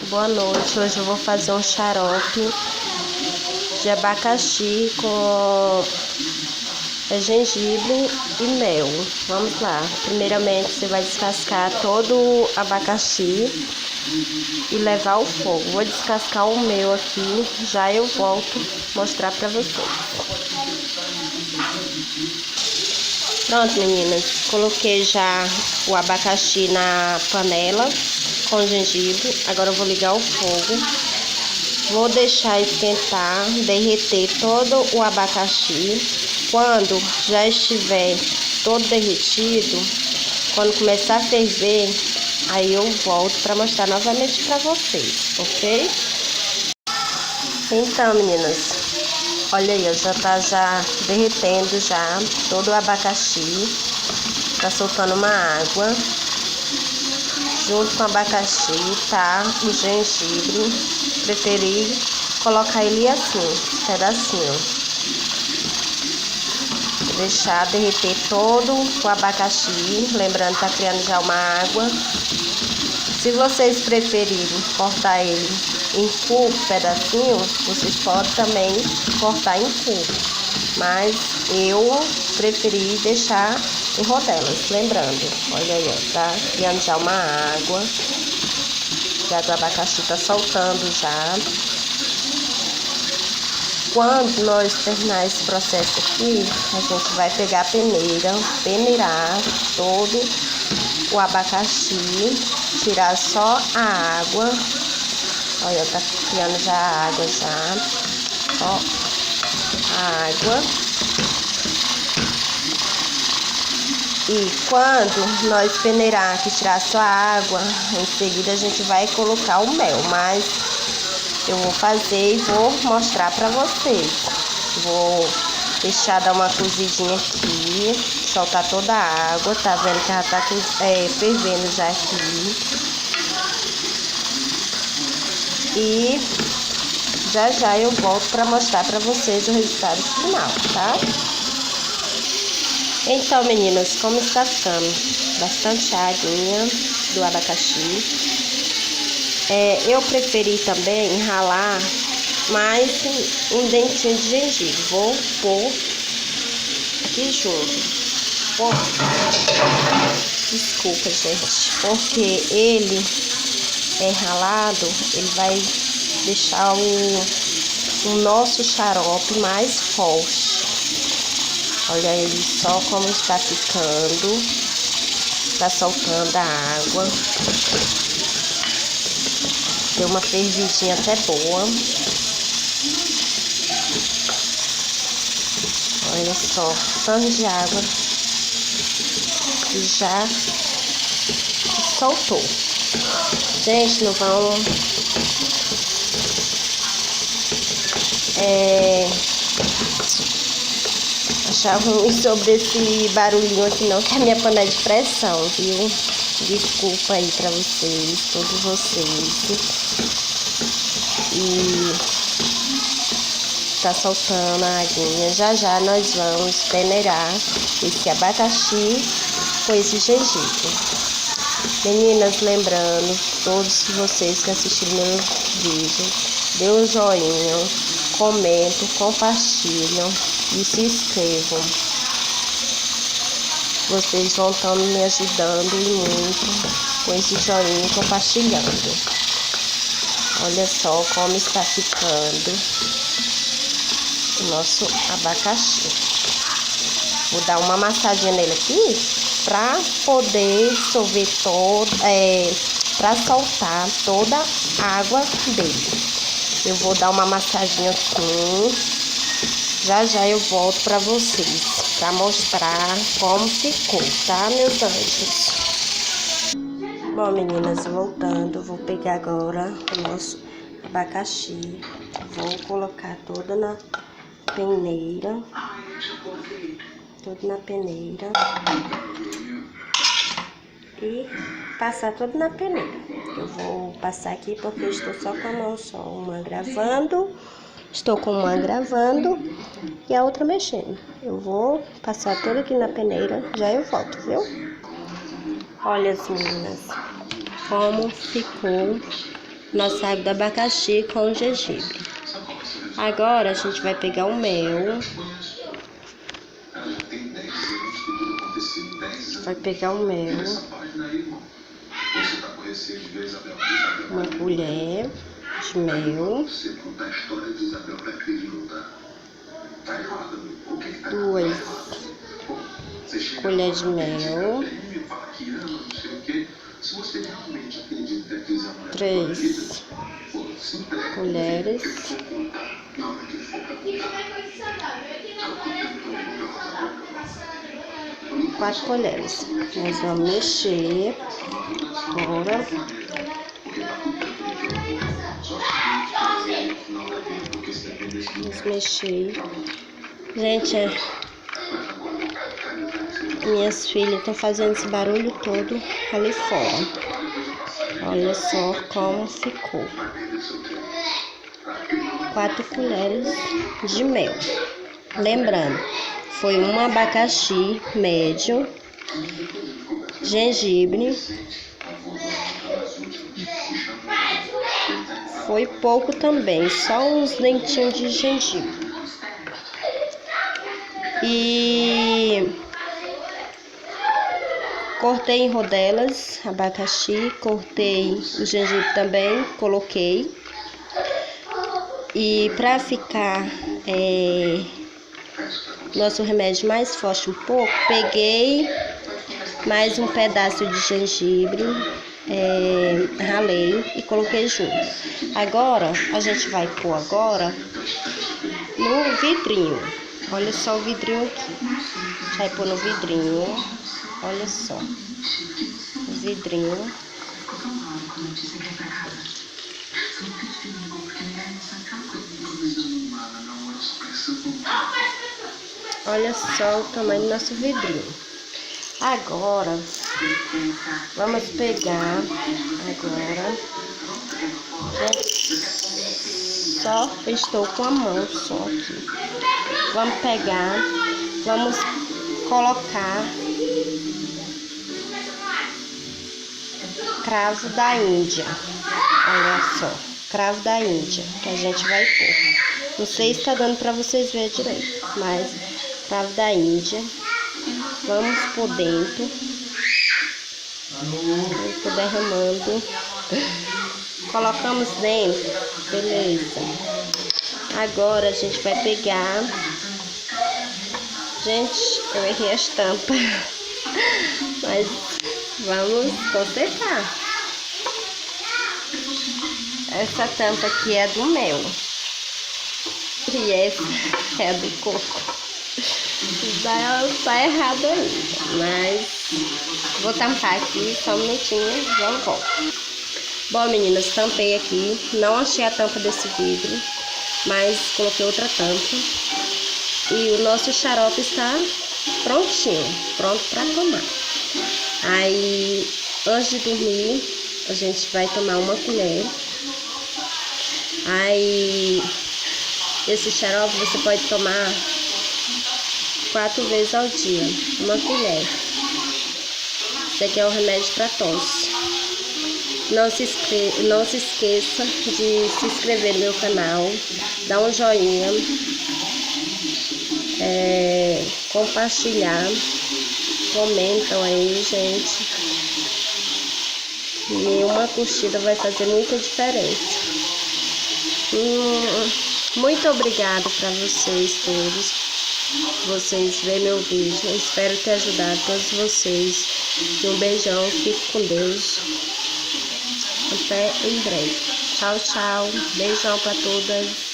Boa noite, hoje eu vou fazer um xarope de abacaxi com gengibre e mel. Vamos lá, primeiramente você vai descascar todo o abacaxi e levar ao fogo. Vou descascar o meu aqui, já eu volto mostrar pra vocês. Pronto, meninas, coloquei já o abacaxi na panela com gengibre. Agora eu vou ligar o fogo, vou deixar esquentar, derreter todo o abacaxi. Quando já estiver todo derretido, quando começar a ferver, aí eu volto para mostrar novamente para vocês, ok? Então, meninas, olha aí, já tá derretendo já todo o abacaxi, tá soltando uma água. Junto com o abacaxi, tá o gengibre. Preferi colocar ele assim, pedacinho. Deixar derreter todo o abacaxi, lembrando que tá criando já uma água. Se vocês preferirem cortar ele em cubo, pedacinho, vocês podem também cortar em cubo. Mas eu preferi deixar em rodelas, lembrando, olha aí, ó, tá criando já uma água, já do abacaxi tá soltando já. Quando nós terminar esse processo aqui, a gente vai pegar a peneira, peneirar todo o abacaxi, tirar só a água, olha, tá criando já a água já, ó, a água. E quando nós peneirar que tirar só a água, em seguida a gente vai colocar o mel, mas eu vou fazer e vou mostrar pra vocês. Vou deixar dar uma cozidinha aqui, soltar toda a água, tá vendo que já tá fervendo já aqui. E já eu volto pra mostrar pra vocês o resultado final, tá? Então, meninas, como está ficando? Bastante aguinha do abacaxi. Eu preferi também ralar mais um dentinho de gengibre. Vou pôr aqui junto. Desculpa, gente, porque ele é ralado, ele vai deixar o nosso xarope mais forte. Olha ele só como está ficando, está soltando a água, deu uma fervidinha até boa. Olha só, tanto de água que já soltou. Gente, não vão achar ruim sobre esse barulhinho aqui não, que é a minha panela de pressão, viu? Desculpa aí pra vocês, todos vocês. E tá soltando a aguinha. Já nós vamos peneirar esse abacaxi com esse gengibre. Meninas, lembrando, todos vocês que assistiram meu vídeo, dê um joinha, comentem, compartilham e se inscrevam. Vocês vão estar me ajudando muito com esse joinha compartilhando. Olha só como está ficando o nosso abacaxi. Vou dar uma amassadinha nele aqui para poder dissolver para soltar toda a água dele. Eu vou dar uma amassadinha assim. Já eu volto para vocês, para mostrar como ficou, tá, meus anjos? Bom, meninas, voltando, vou pegar agora o nosso abacaxi, vou colocar toda na peneira, e passar tudo na peneira. Eu vou passar aqui porque eu estou só com a mão só, uma gravando. Estou com uma gravando e a outra mexendo. Eu vou passar tudo aqui na peneira, já eu volto, viu? Olha as meninas, como ficou nossa água do abacaxi com gengibre. Agora a gente vai pegar o mel. Vai pegar o mel. Uma colher de mel. 2 colheres de mel. 3 colheres. 4 colheres. Nós vamos mexer agora. Vamos mexer. Gente, minhas filhas estão fazendo esse barulho todo ali fora. Olha só como ficou. 4 colheres de mel. Lembrando, foi um abacaxi médio, gengibre, foi pouco também, só uns dentinhos de gengibre. E cortei em rodelas abacaxi, cortei o gengibre também, coloquei. E para ficar nosso remédio mais forte um pouco, peguei mais um pedaço de gengibre, ralei e coloquei junto. Agora, a gente vai pôr agora no vidrinho. Olha só o vidrinho aqui. Vai pôr no vidrinho. Olha só. O vidrinho. Olha só o tamanho do nosso vidrinho. Agora, vamos pegar agora. Só estou com a mão só aqui. Vamos pegar, vamos colocar cravo da Índia. Olha só, cravo da Índia que a gente vai pôr. Não sei se está dando para vocês verem direito, mas cravo da Índia. Vamos por dentro. Estou derramando. Colocamos dentro. Beleza. Agora a gente vai pegar. Gente, eu errei as tampas. Mas vamos consertar. Essa tampa aqui é do mel. E essa é do coco. Tá errado ainda. Mas vou tampar aqui só um minutinho. Já volto. Bom, meninas, tampei aqui. Não achei a tampa desse vidro, mas coloquei outra tampa. E o nosso xarope está prontinho, pronto para tomar. Aí, antes de dormir, a gente vai tomar uma colher. Aí, esse xarope você pode tomar 4 vezes ao dia, uma colher. Esse aqui é um remédio para tosse. Não se esqueça de se inscrever no meu canal, dar um joinha, compartilhar, comentam aí, gente. E uma curtida vai fazer muita diferença. Muito obrigada para vocês todos. Vocês verem meu vídeo. Eu espero ter ajudado todos vocês. E um beijão. Fique com Deus. Até em breve. Tchau, tchau. Beijão para todas.